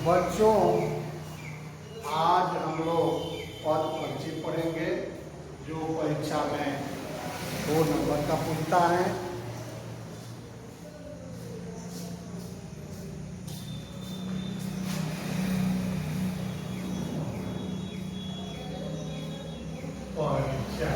बच्चों, आज हम लोग पद परिचय पढ़ेंगे जो परीक्षा में 2 नंबर का पूछता है। परिचय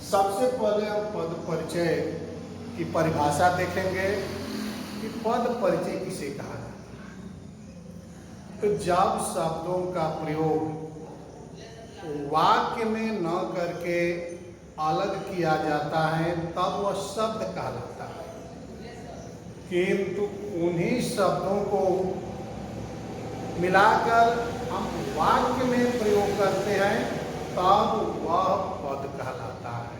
सबसे पहले हम पद परिचय की परिभाषा देखेंगे कि पद परिचय किसे कहा जाता है। तो जब शब्दों का प्रयोग वाक्य में न करके अलग किया जाता है तब वह शब्द कहलाता है, किंतु उन्हीं शब्दों को मिलाकर हम वाक्य में प्रयोग करते हैं तब वह पद कहलाता है।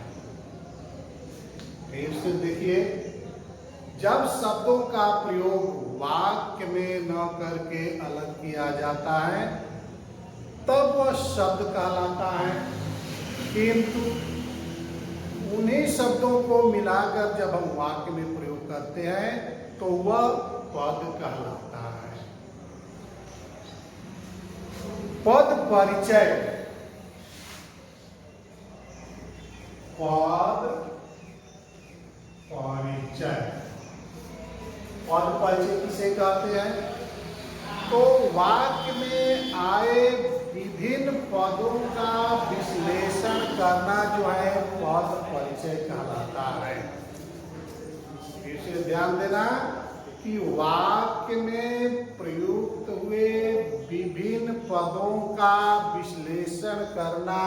फिर से देखिए, जब शब्दों का प्रयोग वाक्य में न करके अलग किया जाता है तब वह शब्द कहलाता है, किंतु उन्हीं शब्दों को मिलाकर जब हम वाक्य में प्रयोग करते हैं तो वह पद कहलाता है। पद परिचय, पद परिचय, पद परिचय किसे कहते हैं? तो वाक्य में आए विभिन्न पदों का विश्लेषण करना जो है पद परिचय कहलाता है। इसे ध्यान देना कि वाक्य में प्रयुक्त हुए विभिन्न पदों का विश्लेषण करना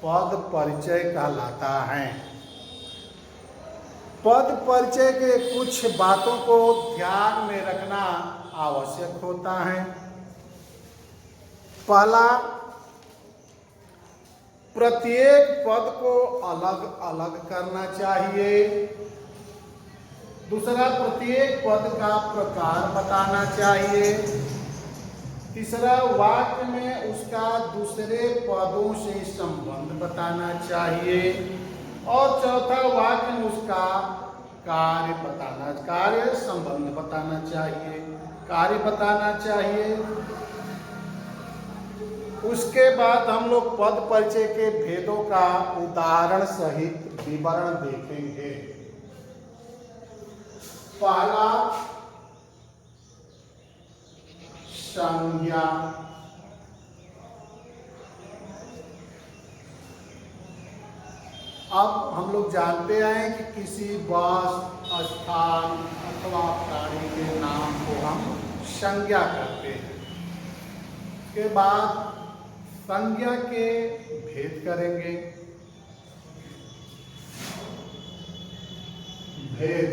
पद परिचय कहलाता है। पद परिचय के कुछ बातों को ध्यान में रखना आवश्यक होता है। पहला, प्रत्येक पद को अलग अलग करना चाहिए। दूसरा, प्रत्येक पद का प्रकार बताना चाहिए। तीसरा, वाक्य में उसका दूसरे पदों से संबंध बताना चाहिए। और चौथा, वाक्य में उसका कार्य संबंध बताना चाहिए, कार्य बताना चाहिए। उसके बाद हम लोग पद परिचय के भेदों का उदाहरण सहित विवरण देखेंगे। पहला, संज्ञा। अब हम लोग जानते हैं कि किसी वस्तु, स्थान अथवा प्राणी के नाम को हम संज्ञा करते हैं। के बाद संज्ञा के भेद करेंगे। भेद,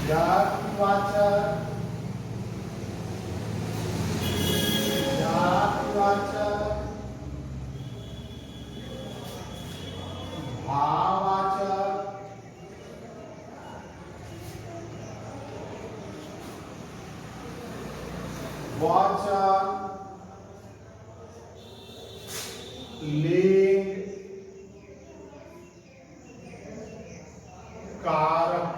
जातिवाचक, भाववाचक, वाचक, लिंग, कारक।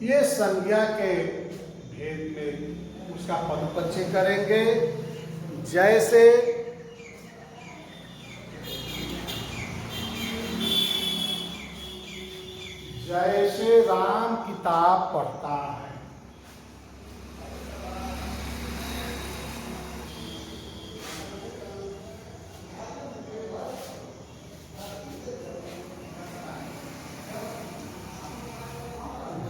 ये संज्ञा के भेद में उसका पद परिचय करेंगे। जैसे राम किताब पढ़ता है।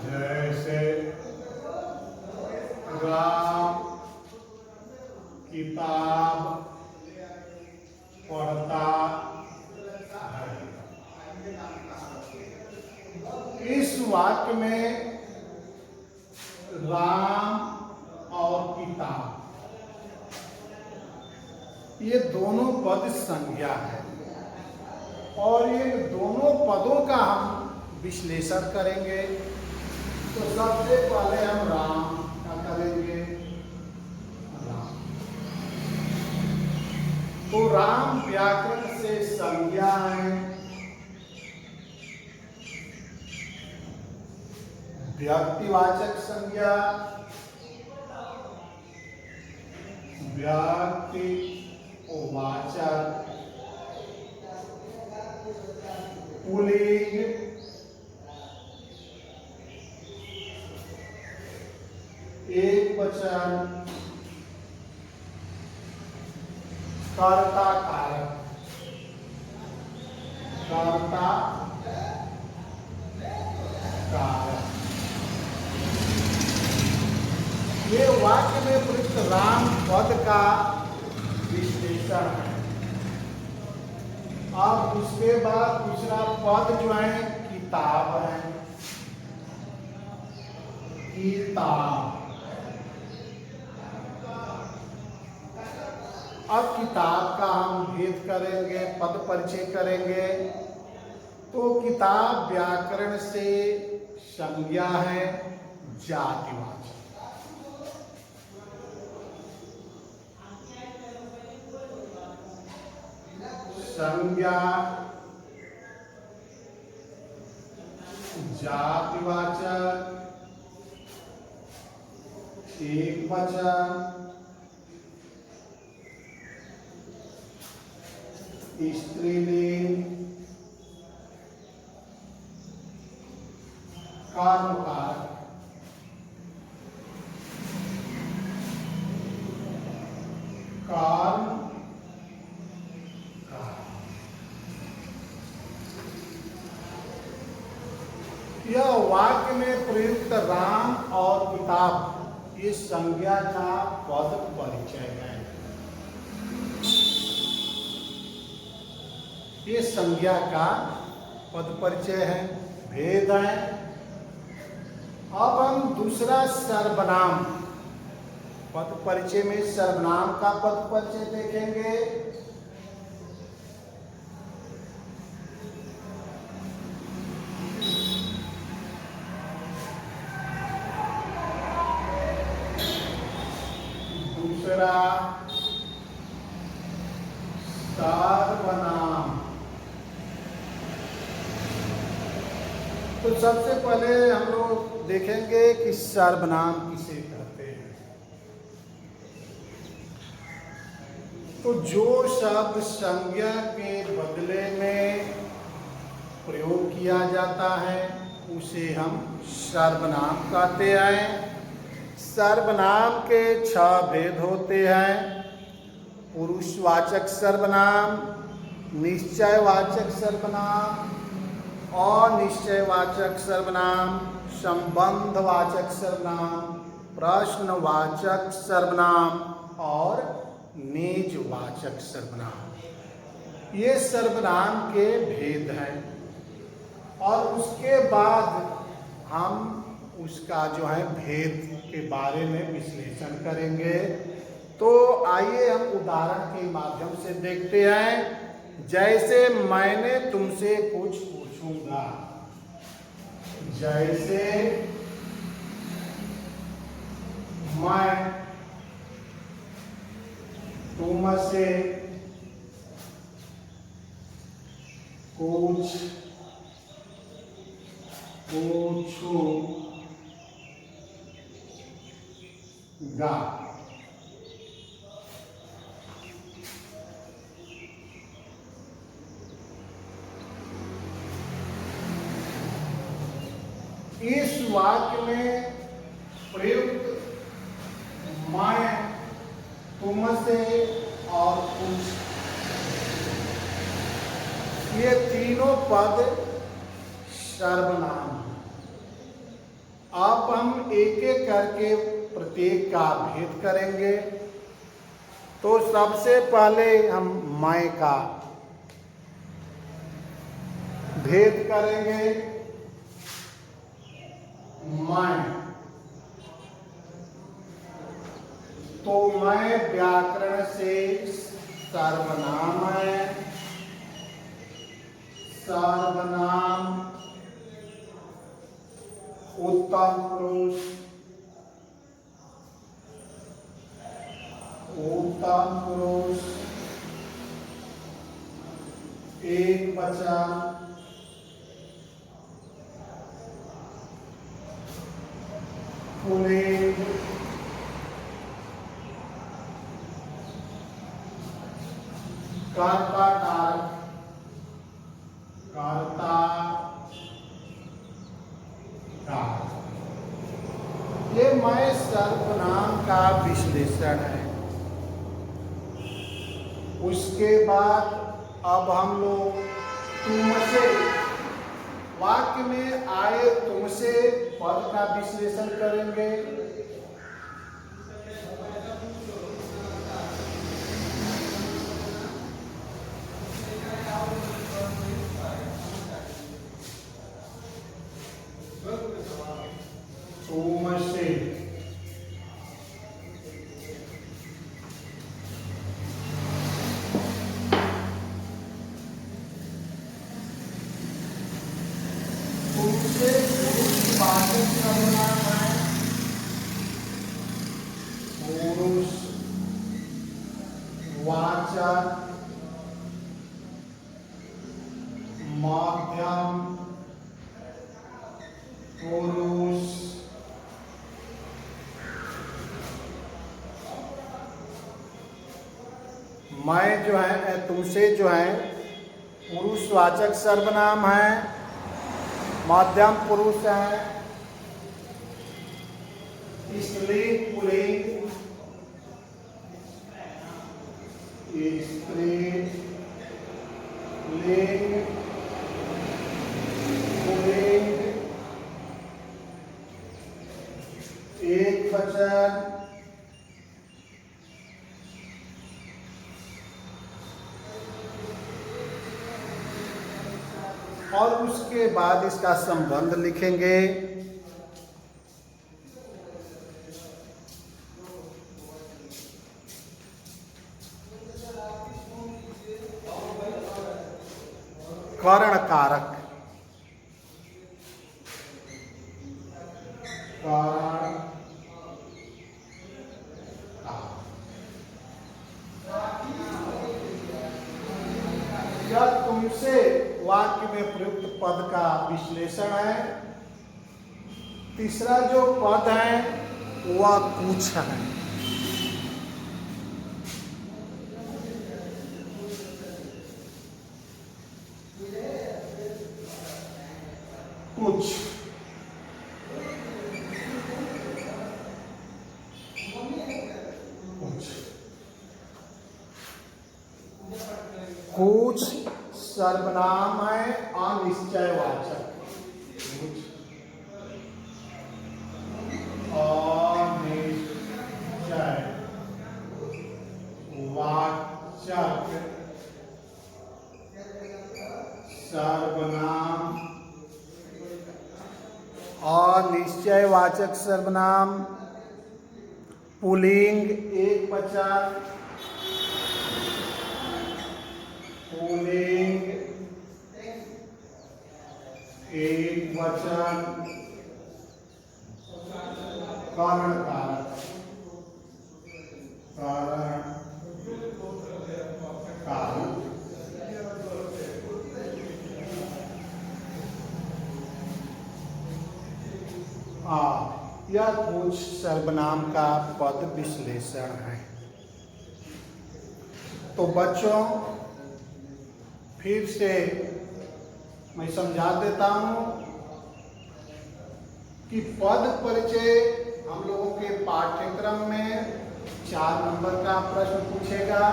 जैसे राम किताब पढ़ता है। इस वाक्य में राम और किताब ये दोनों पद संज्ञा है। और इन दोनों पदों का हम विश्लेषण करेंगे। तो सबसे पहले हम राम का करेंगे। राम, तो राम व्याकरण से संज्ञा है, व्यक्तिवाचक संज्ञा, व्यक्तिवाचक पुल्लिंग, एकवचन, कर्ता कारक, कर्ता कारक। ये वाक्य में प्रयुक्त राम पद का विश्लेषण है। अब उसके बाद दूसरा पद जो है किताब है, किताब। अब किताब का हम भेद करेंगे, पद परिचय करेंगे। तो किताब व्याकरण से संज्ञा है, जातिवाचक। संज्ञा, जातिवाचक, एकवचन, स्त्रीलिंग, कर्मकारक। कर्म यह वाक्य में प्रयुक्त राम और किताब ये संज्ञा का पद परिचय है। ये संज्ञा का पद परिचय है, भेद है। अब हम दूसरा सर्वनाम पद परिचय में सर्वनाम का पद परिचय देखेंगे। दूसरा सर्वनाम। तो सबसे पहले हम लोग देखेंगे कि सर्वनाम किसे कहते हैं। तो जो शब्द संज्ञा के बदले में प्रयोग किया जाता है उसे हम सर्वनाम कहते हैं। सर्वनाम के 6 भेद होते हैं। पुरुषवाचक सर्वनाम, निश्चयवाचक सर्वनाम, अनिश्चयवाचक सर्वनाम, संबंधवाचक सर्वनाम, प्रश्नवाचक सर्वनाम और निजवाचक सर्वनाम। ये सर्वनाम के भेद हैं। और उसके बाद हम उसका जो है भेद के बारे में विश्लेषण करेंगे। तो आइए हम उदाहरण के माध्यम से देखते हैं। जैसे मैंने तुमसे कुछ पूछूंगा, जैसे मैं तुमसे कुछ पूछूंगा। इस वाक्य में प्रयुक्त मैं, तुमसे और कुछ, ये तीनों पद सर्वनाम हैं। अब हम एक एक करके प्रत्येक का भेद करेंगे। तो सबसे पहले हम मैं का भेद करेंगे। मैं, तो मैं व्याकरण से सर्वनाम है। सर्वनाम उत्तम पुरुष एक वचन पुल्लिंग कर्ता ये मैं सर्वनाम का विश्लेषण है। उसके बाद अब हम लोग तुमसे वाक्य में आए तुमसे पद का विश्लेषण करेंगे। तुमसे पुरुषवाचक मध्यम पुरुष मैं जो है तुमसे जो है पुरुषवाचक सर्वनाम है, मध्यम पुरुष है, स्त्रीलिंग पुल्लिंग एक वचन और उसके बाद इसका संबंध लिखेंगे। करण कारक यह तुमसे वाक्य में प्रयुक्त पद का विश्लेषण है। तीसरा जो पद है वह कुछ है। कुछ कुछ सर्वनाम है अनिश्चयवाचक। अनिश्चयवाचक सर्वनाम अनिश्चयवाचक सर्वनाम पुल्लिंग एक वचन पुल्लिंग एक वचन करण कारक यह कुछ सर्वनाम का पद विश्लेषण है। तो बच्चों फिर से मैं समझा देता हूं कि पद परिचय हम लोगों के पाठ्यक्रम में 4 नंबर का प्रश्न पूछेगा।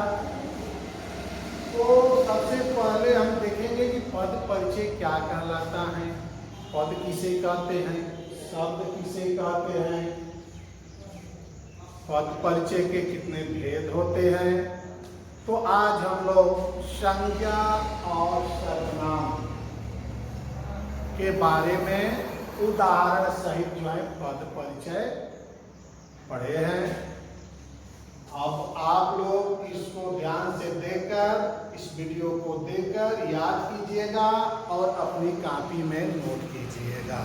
तो सबसे पहले हम देखेंगे कि पद परिचय क्या कहलाता है, पद किसे कहते हैं, शब्द किसे कहते हैं, पद परिचय के कितने भेद होते हैं। तो आज हम लोग संज्ञा और सर्वनाम के बारे में उदाहरण सहित जो है पद परिचय पढ़े हैं। अब आप लोग इसको ध्यान से देखकर, इस वीडियो को देखकर याद कीजिएगा और अपनी कॉपी में नोट कीजिएगा।